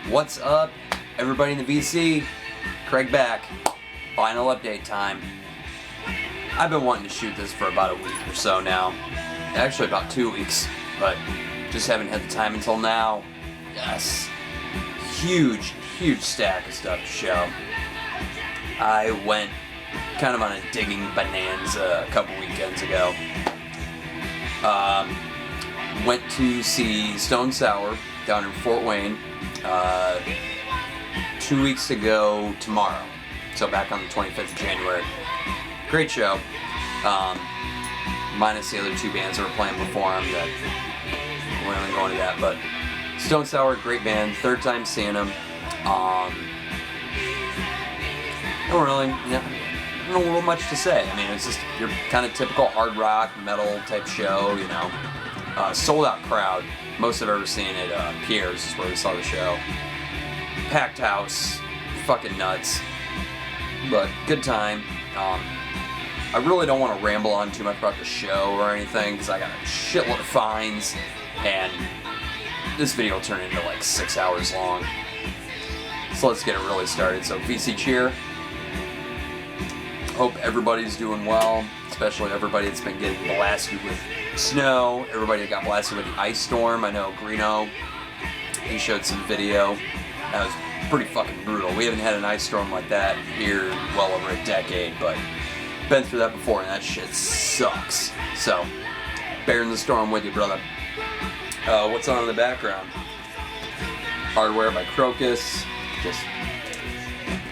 What's up, everybody in the VC? Craig back. Final update time. I've been wanting to shoot this for about a week or so now. Actually about 2 weeks, but just haven't had the time until now. Yes. Huge stack of stuff to show. I went kind of on a digging bonanza a couple weekends ago. Went to see Stone Sour down in Fort Wayne 2 weeks ago tomorrow. So back on the 25th of January. Great show. Minus the other two bands that were playing before them that we're not going to that, but Stone Sour, great band, third time seeing them. Don't know much to say. I mean, it's just your kind of typical hard rock, metal type show, you know. Sold out crowd. Most I've ever seen at Pierre's is where we saw the show. Packed house, fucking nuts, but good time. I really don't want to ramble on too much about the show or anything because I got a shitload of fines, and this video turned into like 6 hours long. So let's get it really started. So VC cheer. Hope everybody's doing well, especially everybody that's been getting blasted with snow, everybody that got blasted with the ice storm. I know Greeno, he showed some video. That was pretty fucking brutal. We haven't had an ice storm like that here in well over a decade, but been through that before and that shit sucks. So, bearing the storm with you, brother. What's on in the background? Hardware by Crocus, just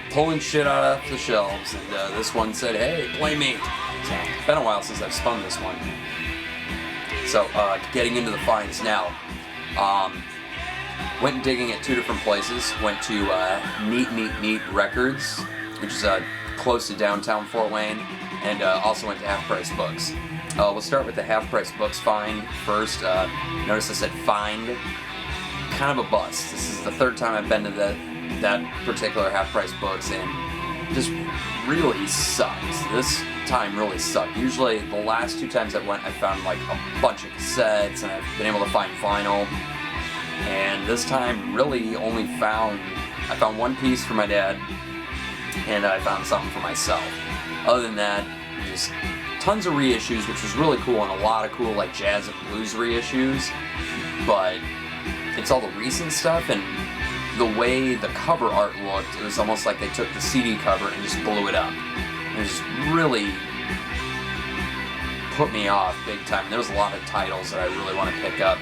pulling shit out of the shelves, and this one said, hey, play me. So, it's been a while since I've spun this one. So, getting into the finds now. Went digging at two different places. Went to Neat Records, which is close to downtown Fort Wayne, and also went to Half Price Books. We'll start with the Half Price Books find first. Notice I said find. Kind of a bust. This is the third time I've been to that particular Half Price Books, and just really sucks. This time really sucked. Usually the last two times I went I found like a bunch of cassettes and I've been able to find vinyl, and this time really only found one piece for my dad and I found something for myself. Other than that, just tons of reissues, which was really cool, and a lot of cool like jazz and blues reissues, but it's all the recent stuff, and the way the cover art looked, it was almost like they took the CD cover and just blew it up. It just really put me off big time. There was a lot of titles that I really want to pick up.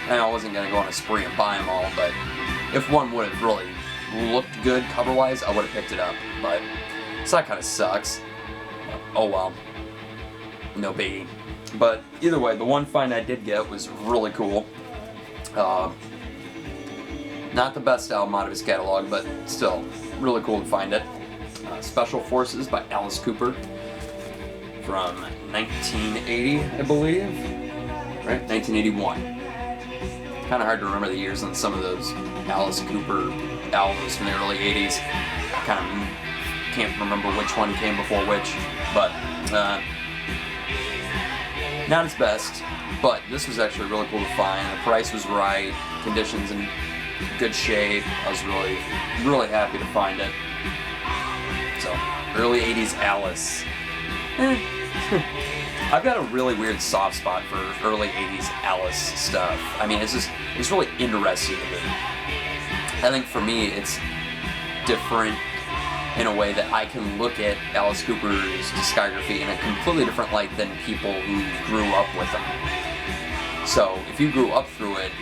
I wasn't going to go on a spree and buy them all, but if one would have really looked good cover-wise, I would have picked it up. But, so that kind of sucks. Oh well. No biggie. But either way, the one find I did get was really cool. Not the best album out of his catalog, but still really cool to find it. Special Forces by Alice Cooper from 1980, I believe. Right? 1981. Kind of hard to remember the years on some of those Alice Cooper albums from the early 80s. I kind of can't remember which one came before which, but not his best. But this was actually really cool to find. The price was right, conditions in good shape. I was really happy to find it. So, early 80s Alice. I've got a really weird soft spot for early 80s Alice stuff. I mean, it's really interesting to me. I think for me, it's different in a way that I can look at Alice Cooper's discography in a completely different light than people who grew up with him. So, if you grew up through it,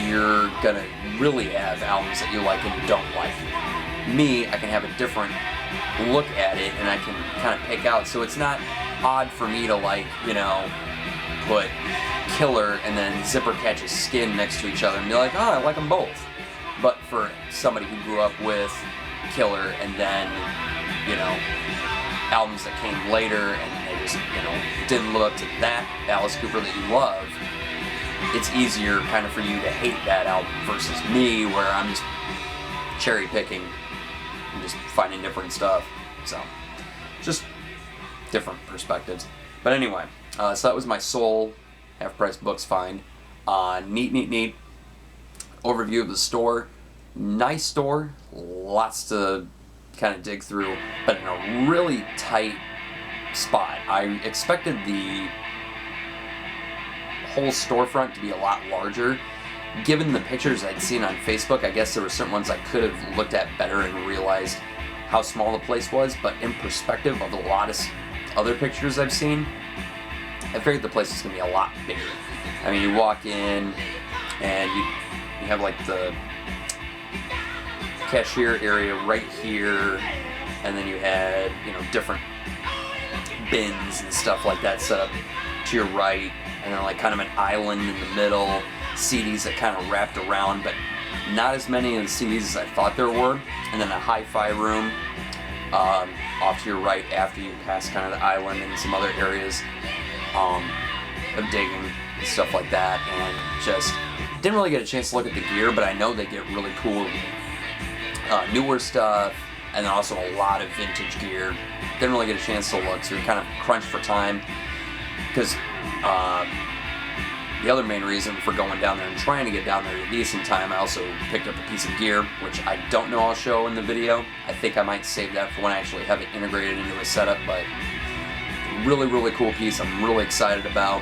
you're gonna really have albums that you like and don't like. Me, I can have a different look at it and I can kind of pick out, so it's not odd for me to like, you know, put Killer and then Zipper Catches Skin next to each other and be like, oh, I like them both. But for somebody who grew up with Killer and then, you know, albums that came later and they just, you know, didn't live up to that Alice Cooper that you love, it's easier kind of for you to hate that album versus me, where I'm just cherry picking and just finding different stuff. So, just different perspectives. But anyway, so that was my sole Half Price Books find. Neat. Overview of the store. Nice store, lots to kind of dig through, but in a really tight spot. I expected the whole storefront to be a lot larger. Given the pictures I'd seen on Facebook, I guess there were certain ones I could have looked at better and realized how small the place was, but in perspective of a lot of other pictures I've seen, I figured the place was going to be a lot bigger. I mean, you walk in and you have like the cashier area right here, and then you had, you know, different bins and stuff like that set up to your right, and then like kind of an island in the middle, CDs that kind of wrapped around, but not as many of the CDs as I thought there were, and then a hi-fi room off to your right after you pass kind of the island and some other areas of digging and stuff like that, and just didn't really get a chance to look at the gear, but I know they get really cool newer stuff, and then also a lot of vintage gear. Didn't really get a chance to look, so we kind of crunched for time, because the other main reason for going down there and trying to get down there at a decent time, I also picked up a piece of gear, which I don't know I'll show in the video. I think I might save that for when I actually have it integrated into a setup, but really, really cool piece I'm really excited about.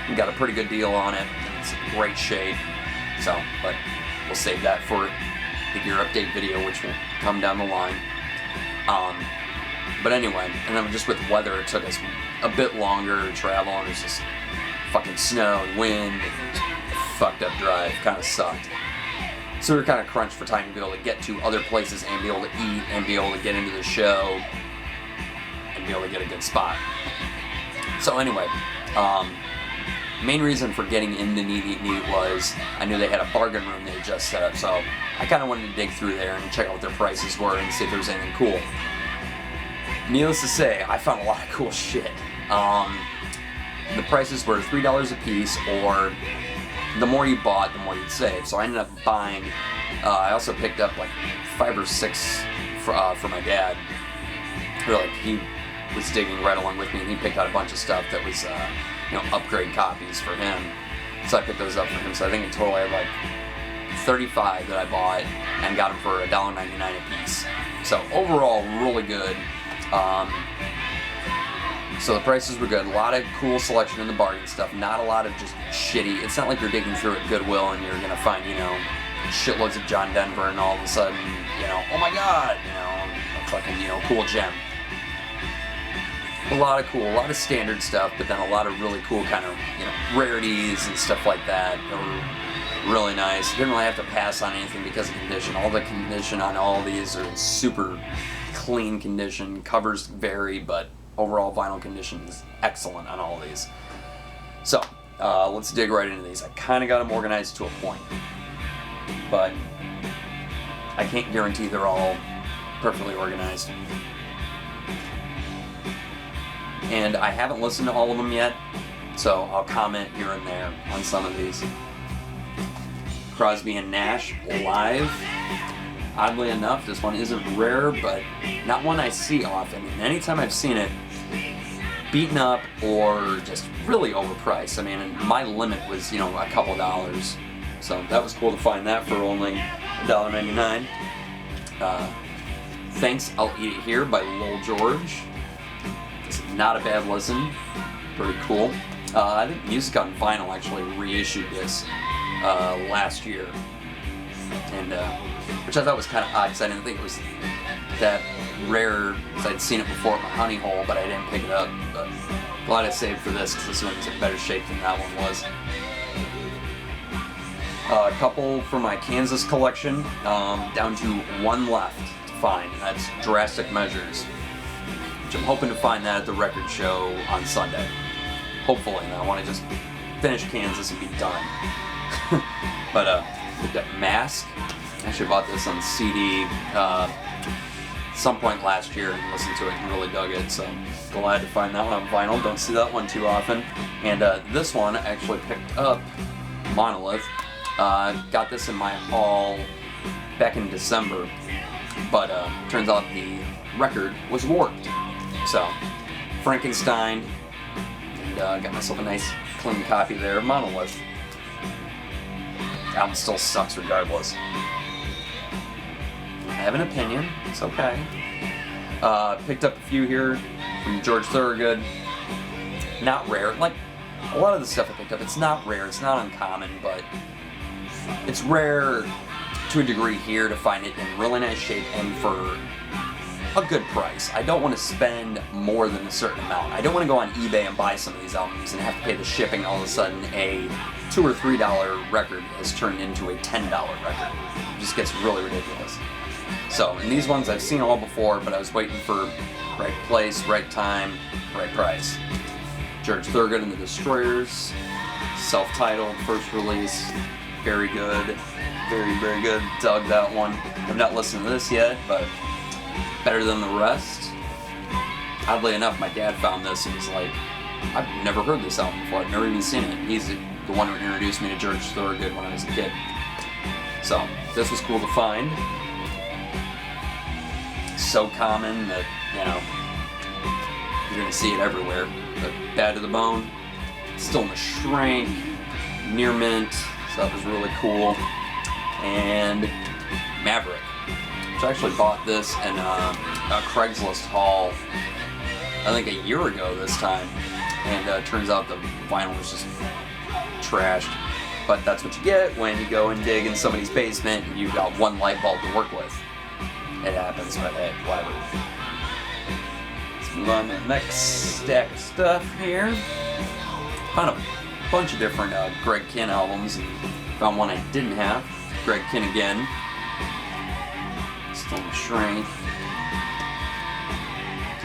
We got a pretty good deal on it, and it's in great shape, so, but we'll save that for the gear update video, which will come down the line. But anyway, and then just with weather, it took us a bit longer to travel, and it was just fucking snow and wind and fucked up drive. Kind of sucked. So we were kind of crunched for time to be able to get to other places and be able to eat and be able to get into the show and be able to get a good spot. So anyway, main reason for getting into Neat Eat Neat was I knew they had a bargain room they had just set up, so I kind of wanted to dig through there and check out what their prices were and see if there was anything cool. Needless to say, I found a lot of cool shit. The prices were $3 a piece, or the more you bought, the more you'd save. So I ended up buying, I also picked up like 5 or 6 for my dad. He was digging right along with me, and he picked out a bunch of stuff that was, upgrade copies for him. So I picked those up for him. So I think in total I had like 35 that I bought and got them for $1.99 a piece. So overall, really good. So the prices were good. A lot of cool selection in the bargain stuff. Not a lot of just shitty. It's not like you're digging through at Goodwill and you're gonna find, shitloads of John Denver and all of a sudden, oh my god, a fucking, cool gem. A lot of standard stuff, but then a lot of really cool kind of, rarities and stuff like that. They were really nice. Didn't really have to pass on anything because of condition. All the condition on all these are super clean condition. Covers vary, but overall vinyl condition is excellent on all of these. So, let's dig right into these. I kind of got them organized to a point, but I can't guarantee they're all perfectly organized. And I haven't listened to all of them yet, so I'll comment here and there on some of these. Crosby and Nash live. Oddly enough, this one isn't rare, but not one I see often. And anytime I've seen it, beaten up or just really overpriced. I mean, my limit was, a couple dollars. So that was cool to find that for only $1.99. Thanks, I'll Eat It Here by Lil George. It's not a bad listen. Pretty cool. I think Music on Vinyl actually reissued this last year. And which I thought was kind of odd because I didn't think it was that rare, because I'd seen it before at my honey hole, but I didn't pick it up. But glad I saved for this because this one was in better shape than that one was. A couple for my Kansas collection, down to one left to find, and that's Drastic Measures, which I'm hoping to find that at the record show on Sunday. Hopefully, and I want to just finish Kansas and be done. But we've got Mask. I actually bought this on CD some point last year and listened to it and really dug it, so glad to find that one on vinyl. Don't see that one too often. And this one I actually picked up, Monolith. Got this in my haul back in December, but turns out the record was warped. So, Frankenstein, and got myself a nice clean copy there of Monolith. The album still sucks regardless. have an opinion. It's okay. Picked up a few here from George Thorogood. Not rare. Like, a lot of the stuff I picked up, it's not rare, it's not uncommon, but it's rare to a degree here to find it in really nice shape and for a good price. I don't want to spend more than a certain amount. I don't want to go on eBay and buy some of these albums and have to pay the shipping. All of a sudden a $2 or $3 record has turned into a $10 record. It just gets really ridiculous. So, and these ones I've seen all before, but I was waiting for right place, right time, right price. George Thorogood and the Destroyers, self-titled, first release, very good, very, very good. Dug that one. I've not listened to this yet, but better than the rest. Oddly enough, my dad found this and was like, I've never heard this album before, I've never even seen it. He's the one who introduced me to George Thorogood when I was a kid. So, this was cool to find. So common that, you know, you're gonna see it everywhere. But Bad to the Bone, Still in the Shrink, Near Mint, so that was really cool. And Maverick. So I actually bought this in a Craigslist haul, I think a year ago this time, and turns out the vinyl was just trashed. But that's what you get when you go and dig in somebody's basement and you've got one light bulb to work with. It happens, but hey, whatever. Let's move on to the next stack of stuff here. Found a bunch of different Greg Kihn albums, and found one I didn't have. Greg Kihn again. Still in the Shrink.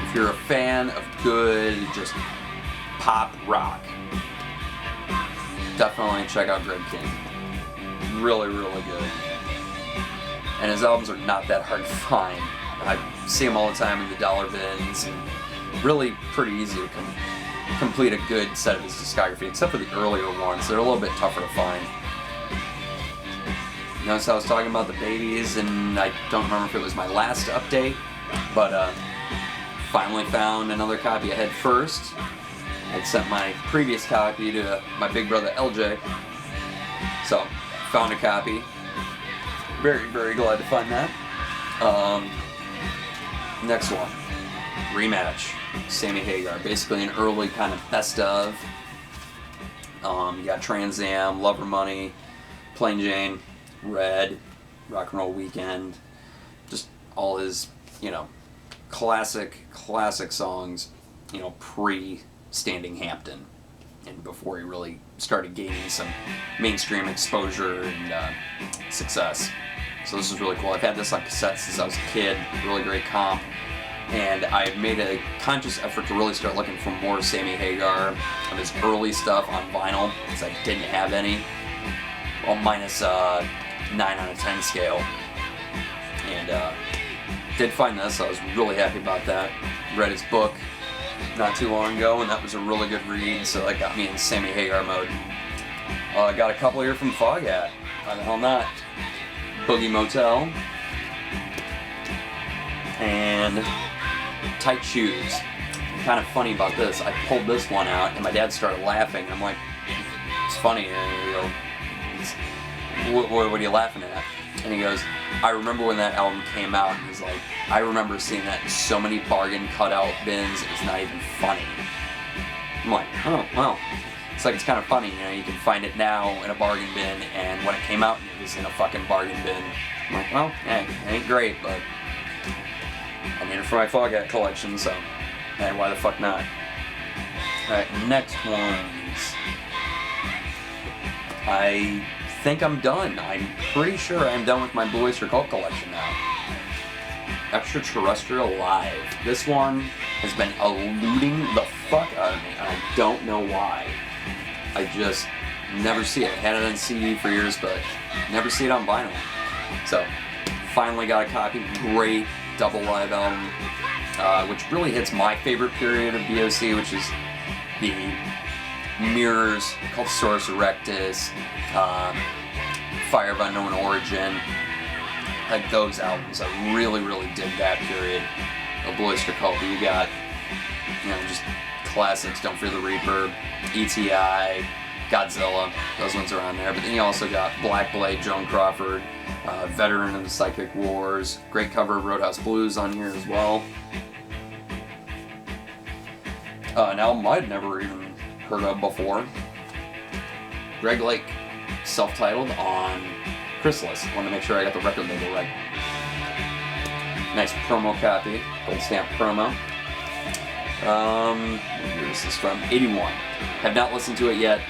If you're a fan of good, just pop rock, definitely check out Greg Kihn. Really, really good. And his albums are not that hard to find. I see them all the time in the dollar bins, and really pretty easy to complete a good set of his discography, except for the earlier ones. They're a little bit tougher to find. Notice I was talking about the babies, and I don't remember if it was my last update, but finally found another copy of Head First. I'd sent my previous copy to my big brother LJ, so found a copy. Very, very glad to find that. Next one, Rematch, Sammy Hagar. Basically an early kind of best of. You got Trans Am, Lover Money, Plain Jane, Red, Rock and Roll Weekend. Just all his, you know, classic songs, you know, pre-Standing Hampton, and before he really started gaining some mainstream exposure and success. So this is really cool. I've had this on cassette since I was a kid. Really great comp. And I had made a conscious effort to really start looking for more Sammy Hagar of his early stuff on vinyl, because I didn't have any. Well, minus 9 out of 10 scale. And did find this, so I was really happy about that. Read his book not too long ago, and that was a really good read, so that got me in Sammy Hagar mode. I got a couple here from Foghat. Why the hell not? Boogie Motel. And Tight Shoes. Kind of funny about this, I pulled this one out, and my dad started laughing. I'm like, it's funny. And he goes, what are you laughing at? And he goes, I remember when that album came out, and he's like, I remember seeing that in so many bargain cutout bins, it's not even funny. I'm like, oh, well. It's like, it's kind of funny, you know, you can find it now in a bargain bin, and when it came out, it was in a fucking bargain bin. I'm like, well, hey, it ain't great, but I need it for my Foghat collection, so, hey, why the fuck not? Alright, next ones. I think I'm done. I'm pretty sure I'm done with my Blue Oyster Cult collection now. Extraterrestrial Live. This one has been eluding the fuck out of me, and I don't know why. I just never see it. I had it on CD for years, but never see it on vinyl. So, finally got a copy. Great double live album, which really hits my favorite period of DOC, which is the Mirrors, Cultosaurus Erectus, Fire of Unknown Origin. Like those albums, I really, really dig that period of Blue Oyster Cult. You got, you know, just classics, Don't Fear the Reaper, ETI, Godzilla, those ones are on there. But then you also got Black Blade, Joan Crawford, Veteran of the Psychic Wars. Great cover of Roadhouse Blues on here as well. An album I'd never even heard of before. Greg Lake, self-titled on Chrysalis. I want to make sure I got the record label right. Nice promo copy, gold stamp promo. What year is this from? 81. Have not listened to it yet.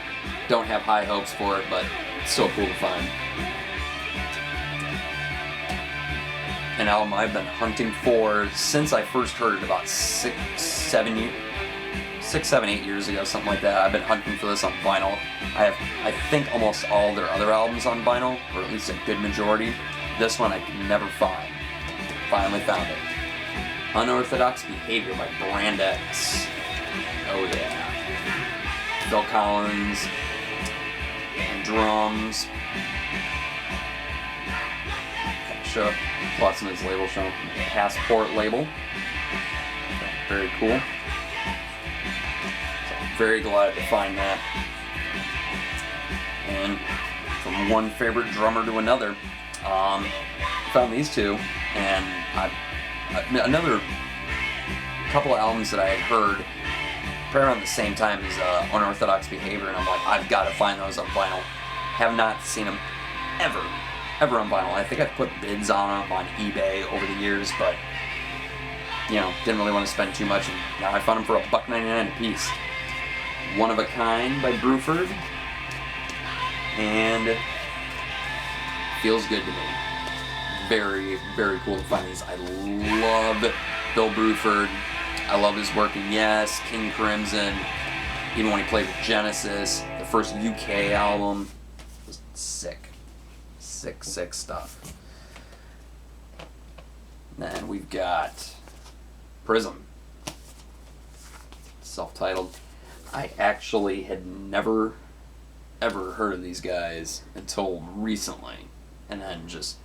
Don't have high hopes for it, but it's still cool to find. An album I've been hunting for since I first heard it about 6, 7, 8 years ago, something like that. I've been hunting for this on vinyl. I think almost all their other albums on vinyl, or at least a good majority. This one I could never find. Finally found it. Unorthodox Behavior by Brand X. Oh yeah. Phil Collins and drums. Show plus in his label show. Passport label. Very cool. So I'm very glad to find that. And from one favorite drummer to another, found these two, and another couple of albums that I had heard probably around the same time as Unorthodox Behavior, and I'm like, I've got to find those on vinyl. Have not seen them ever on vinyl. I think I've put bids on them on eBay over the years, but you know, didn't really want to spend too much, and now I found them for $1.99 a piece. One of a Kind by Bruford, and feels good to me. Very, very cool to find these. I love Bill Bruford. I love his work in Yes, King Crimson, even when he played with Genesis. The first UK album was sick. Sick stuff. Then we've got Prism. Self-titled. I actually had never, ever heard of these guys until recently. And then just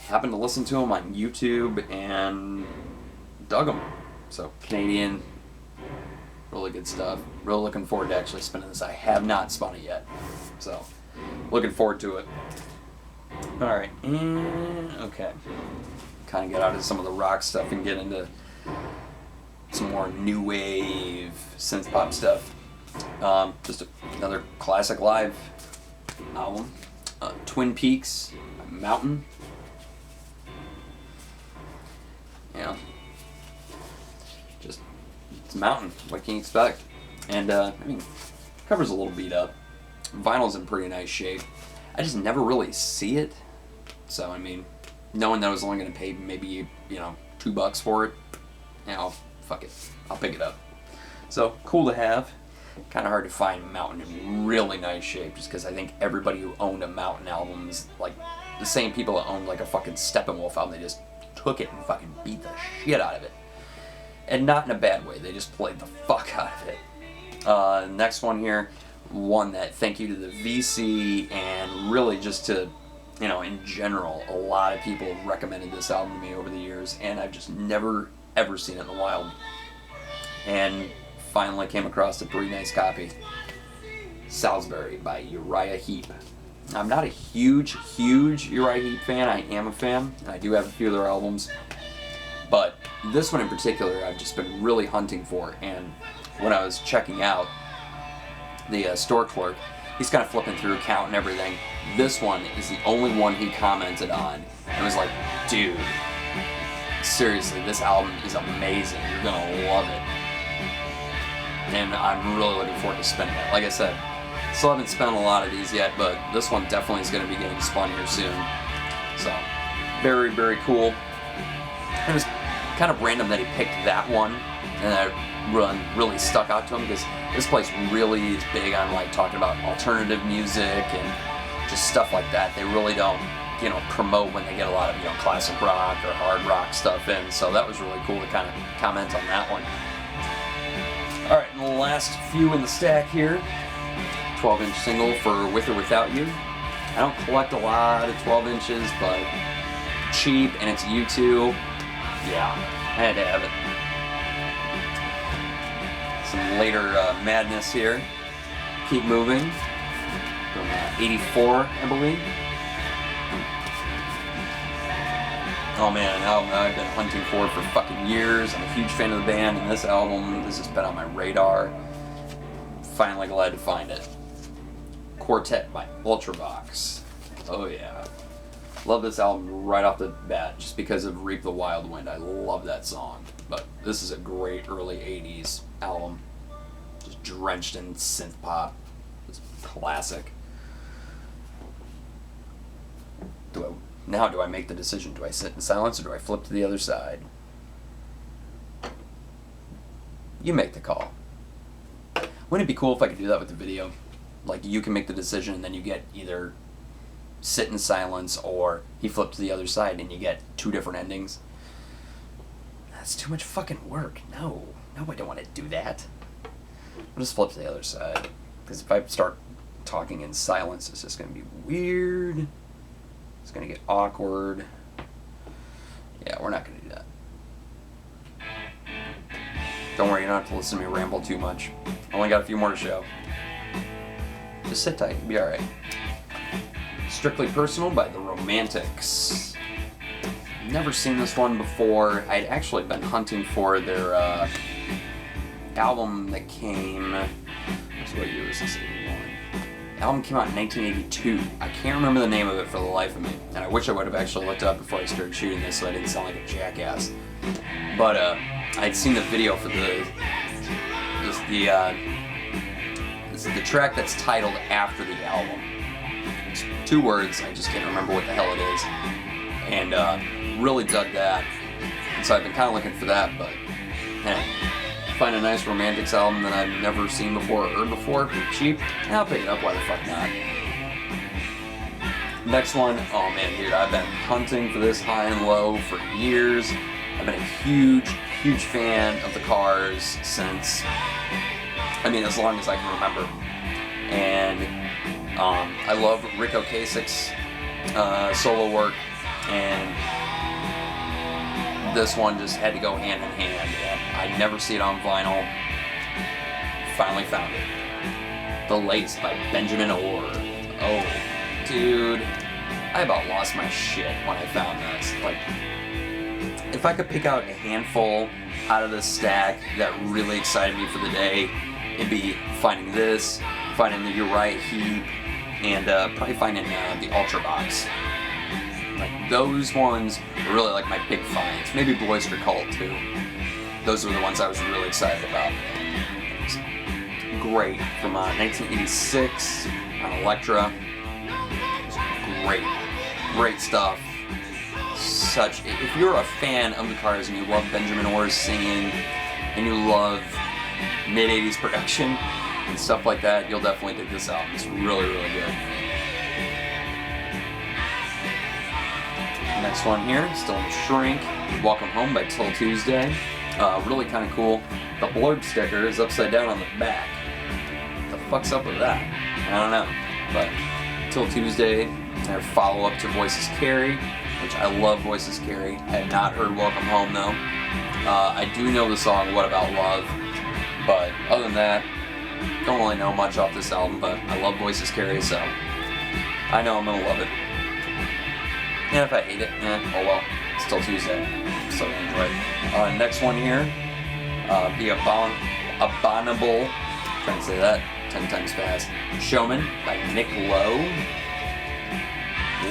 happened to listen to them on YouTube and dug them. So Canadian, really good stuff. Really looking forward to actually spinning this. I have not spun it yet, so looking forward to it. All right, and okay, kind of get out of some of the rock stuff and get into some more new wave synth pop stuff. Just another classic live album, Twin Peaks, Mountain. Yeah, just it's Mountain. What can you expect? And I mean, cover's a little beat up. Vinyl's in pretty nice shape. I just never really see it. So I mean, knowing that I was only going to pay maybe $2 for it, fuck it, I'll pick it up. So cool to have. Kind of hard to find Mountain in really nice shape, just because I think everybody who owned a Mountain album is like the same people that owned like a fucking Steppenwolf album. They just took it and fucking beat the shit out of it. And not in a bad way, they just played the fuck out of it. Next one here, one that thank you to the VC and really just to, in general, a lot of people have recommended this album to me over the years, and I've just never ever seen it in the wild. And finally came across a pretty nice copy. Salisbury by Uriah Heep. I'm not a huge Uriah Heep fan. I am a fan, and I do have a few of their albums. But this one in particular, I've just been really hunting for. And when I was checking out the store clerk, he's kind of flipping through count and everything. This one is the only one he commented on. And it was like, dude, seriously, this album is amazing. You're gonna love it. And I'm really looking forward to spinning it. Like I said, still haven't spent a lot of these yet, but this one definitely is going to be getting spun here soon. So, very, very cool. It was kind of random that he picked that one, and that really stuck out to him, because this place really is big on like talking about alternative music and just stuff like that. They really don't, promote when they get a lot of classic rock or hard rock stuff in. So that was really cool to kind of comment on that one. All right, and the last few in the stack here. 12-inch single for With or Without You. I don't collect a lot of 12 inches, but cheap, and it's U2. Yeah, I had to have it. Some later madness here. Keep Moving from 84, I believe. Oh man, an album that I've been hunting for fucking years. I'm a huge fan of the band, and this album, this has been on my radar. Finally glad to find it. Quartet by Ultravox. Oh yeah. Love this album right off the bat, just because of Reap the Wild Wind. I love that song. But this is a great early 80s album. Just drenched in synth pop. It's classic. Now do I make the decision? Do I sit in silence or do I flip to the other side? You make the call. Wouldn't it be cool if I could do that with the video? Like, you can make the decision and then you get either sit in silence or he flipped to the other side and you get two different endings. That's too much fucking work. No, I don't want to do that. I'll just flip to the other side. Because if I start talking in silence, it's just going to be weird. It's going to get awkward. Yeah, we're not going to do that. Don't worry, you don't have to listen to me ramble too much. Only got a few more to show. Just sit tight, you'll be alright. Strictly Personal by The Romantics. Never seen this one before. I'd actually been hunting for their album that came... What year was this? 81. The album came out in 1982. I can't remember the name of it for the life of me, and I wish I would have actually looked it up before I started shooting this so I didn't sound like a jackass. But I'd seen the video for the track that's titled after the album. It's 2 words, I just can't remember what the hell it is. And really dug that. And so I've been kind of looking for that, but hey, find a nice Romantics album that I've never seen before or heard before for cheap, I'll pick it up, why the fuck not. Next one, oh man dude, I've been hunting for this high and low for years. I've been a huge fan of the Cars since, I mean, as long as I can remember. And I love Rick Ocasek's solo work, and this one just had to go hand in hand. I'd never see it on vinyl. Finally found it. The Lace by Benjamin Orr. Oh, dude, I about lost my shit when I found this. Like, if I could pick out a handful out of this stack that really excited me for the day, it'd be finding this, finding the You're Right Heap, and probably finding the Ultravox. Like, those ones were really like my big finds. Maybe Boyster Cult too. Those were the ones I was really excited about. Great. From 1986 on Elektra. Great stuff. If you're a fan of the Cars and you love Benjamin Orr's singing and you love mid-80s production and stuff like that, you'll definitely dig this album. It's really good. Next one here, still in Shrink, Welcome Home by Till Tuesday. Really kind of cool. The blurb sticker is upside down on the back. What the fuck's up with that? I don't know. But Till Tuesday, their follow-up to Voices Carry, which I love Voices Carry. I have not heard Welcome Home though. I do know the song What About Love, but other than that, don't really know much off this album, but I love Voices Carry, so I know I'm gonna love it. And if I hate it, oh well, it's Still Tuesday, so I enjoy it. Next one here, The Abominable, trying to say that 10 times fast, Showman by Nick Lowe.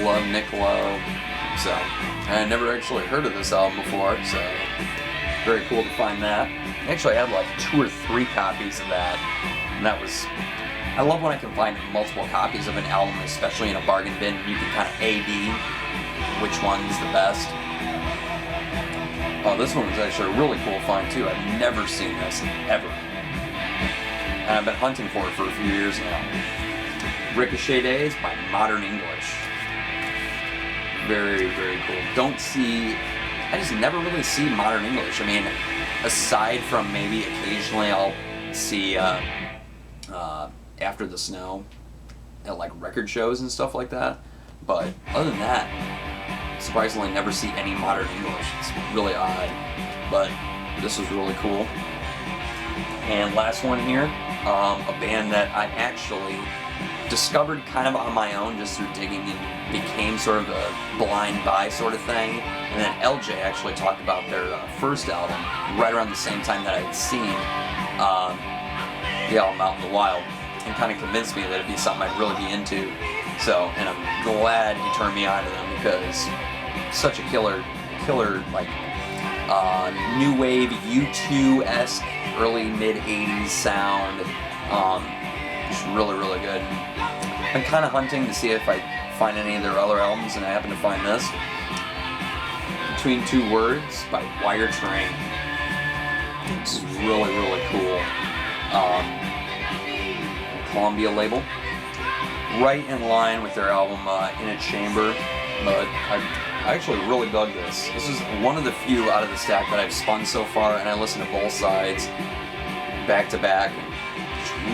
Love Nick Lowe. So, I never actually heard of this album before, so very cool to find that. Actually, I had like 2 or 3 copies of that, and that was... I love when I can find multiple copies of an album, especially in a bargain bin. You can kind of A/B which one's the best. Oh, this one was actually a really cool find too. I've never seen this, ever. And I've been hunting for it for a few years now. Ricochet Days by Modern English. Very cool. I just never really see Modern English. I mean, aside from maybe occasionally I'll see After the Snow at like record shows and stuff like that. But other than that, surprisingly never see any Modern English. It's really odd, but this was really cool. And last one here, a band that I actually discovered kind of on my own just through digging, and became sort of a blind buy sort of thing. And then LJ actually talked about their first album right around the same time that I had seen the album Out in the Wild, and kind of convinced me that it'd be something I'd really be into. So, and I'm glad he turned me on to them, because such a killer like new wave U2-esque early mid 80s sound. Just really, really good. I'm kind of hunting to see if I find any of their other albums, and I happen to find this. Between Two Words by Wire Train. This is really, really cool. Columbia label. Right in line with their album In a Chamber. But I actually really dug this. This is one of the few out of the stack that I've spun so far, and I listened to both sides back to back.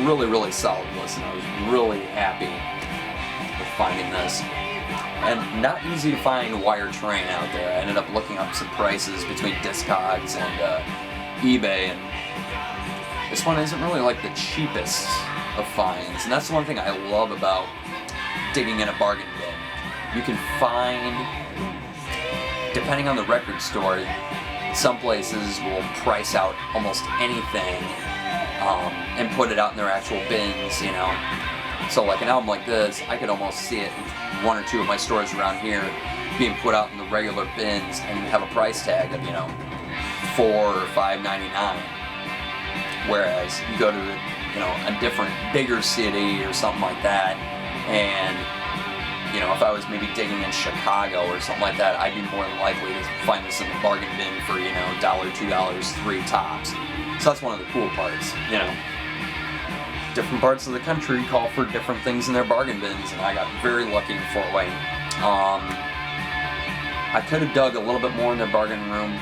Really, really solid listen. I was really happy with finding this. And not easy to find Wire Train out there. I ended up looking up some prices between Discogs and eBay, and this one isn't really like the cheapest of finds. And that's the one thing I love about digging in a bargain bin. You can find, depending on the record store, some places will price out almost anything and put it out in their actual bins, you know. So like an album like this, I could almost see it in one or two of my stores around here being put out in the regular bins and have a price tag of, you know, $4 or $5.99. Whereas you go to, you know, a different, bigger city or something like that, and, you know, if I was maybe digging in Chicago or something like that, I'd be more than likely to find this in the bargain bin for, you know, $1, $2, $3 tops. So that's one of the cool parts, you know. Different parts of the country call for different things in their bargain bins, and I got very lucky in Fort Wayne. I could have dug a little bit more in their bargain room.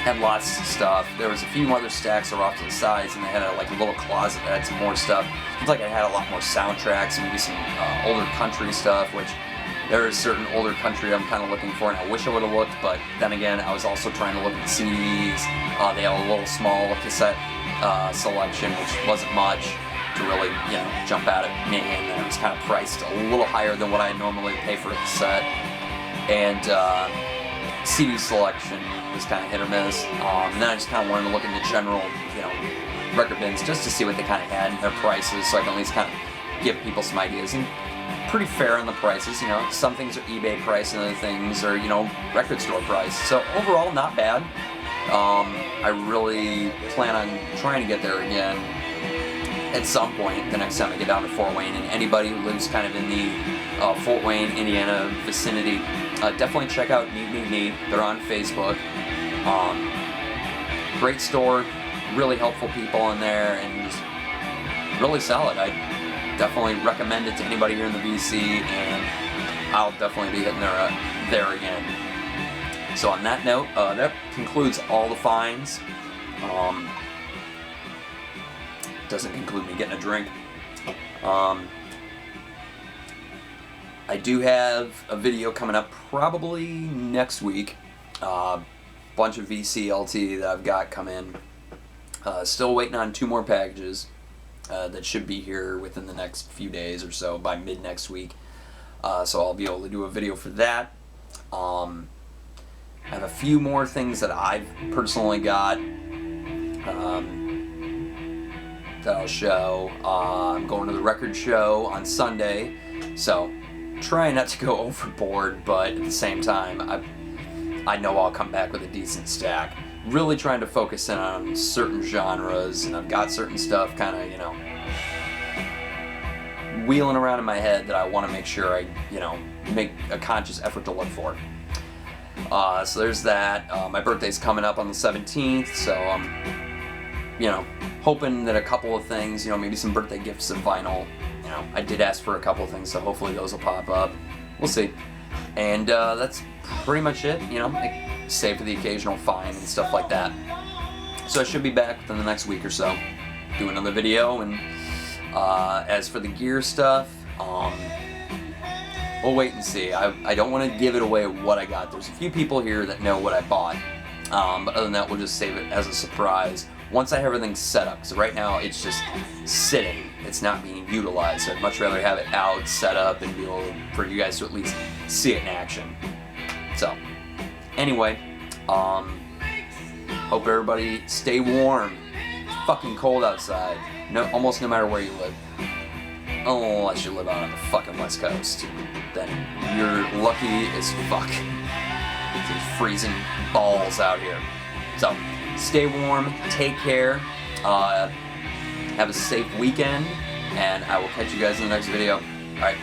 Had lots of stuff. There was a few other stacks that were off to the sides, and they had a little closet that had some more stuff. It looked like it had a lot more soundtracks, maybe some older country stuff, which there is certain older country I'm kind of looking for, and I wish I would have looked, but then again, I was also trying to look at the CDs. They have a little small cassette selection, which wasn't much to really, you know, jump out at me, and then it was kind of priced a little higher than what I normally pay for a cassette. And CD selection was kind of hit or miss. And then I just kind of wanted to look in the general, you know, record bins just to see what they kind of had in their prices, so I can at least kind of give people some ideas. And pretty fair on the prices, you know. Some things are eBay price, and other things are, you know, record store price. So overall, not bad. I really plan on trying to get there again at some point the next time I get down to Fort Wayne. And anybody who lives kind of in the Fort Wayne, Indiana vicinity, definitely check out Neat Neat Neat. They're on Facebook. Great store, really helpful people in there, and just really solid. I definitely recommend it to anybody here in the BC, and I'll definitely be hitting there again. So on that note, that concludes all the finds. Doesn't conclude me getting a drink. I do have a video coming up probably next week. Bunch of VCLT that I've got come in. Still waiting on 2 more packages that should be here within the next few days or so, by mid next week. So I'll be able to do a video for that. I have a few more things that I've personally got that I'll show. I'm going to the record show on Sunday, so trying not to go overboard, but at the same time, I know I'll come back with a decent stack. Really trying to focus in on certain genres, and I've got certain stuff kind of, you know, wheeling around in my head that I want to make sure I, you know, make a conscious effort to look for. So there's that. My birthday's coming up on the 17th, so I'm, you know, hoping that a couple of things, you know, maybe some birthday gifts of vinyl. You know, I did ask for a couple of things, so hopefully those will pop up. We'll see. And that's pretty much it, you know, save for the occasional find and stuff like that. So I should be back within the next week or so, do another video. And as for the gear stuff, we'll wait and see. I don't want to give it away what I got. There's a few people here that know what I bought, but other than that, we'll just save it as a surprise once I have everything set up. So right now it's just sitting. It's it's not being utilized. I'd much rather have it out, set up, and be able for you guys to at least see it in action. So, anyway, hope everybody stay warm. It's fucking cold outside. No, almost no matter where you live. Unless you live out on the fucking West Coast. Then you're lucky as fuck. It's freezing balls out here. So, stay warm, take care, have a safe weekend, and I will catch you guys in the next video. Alright.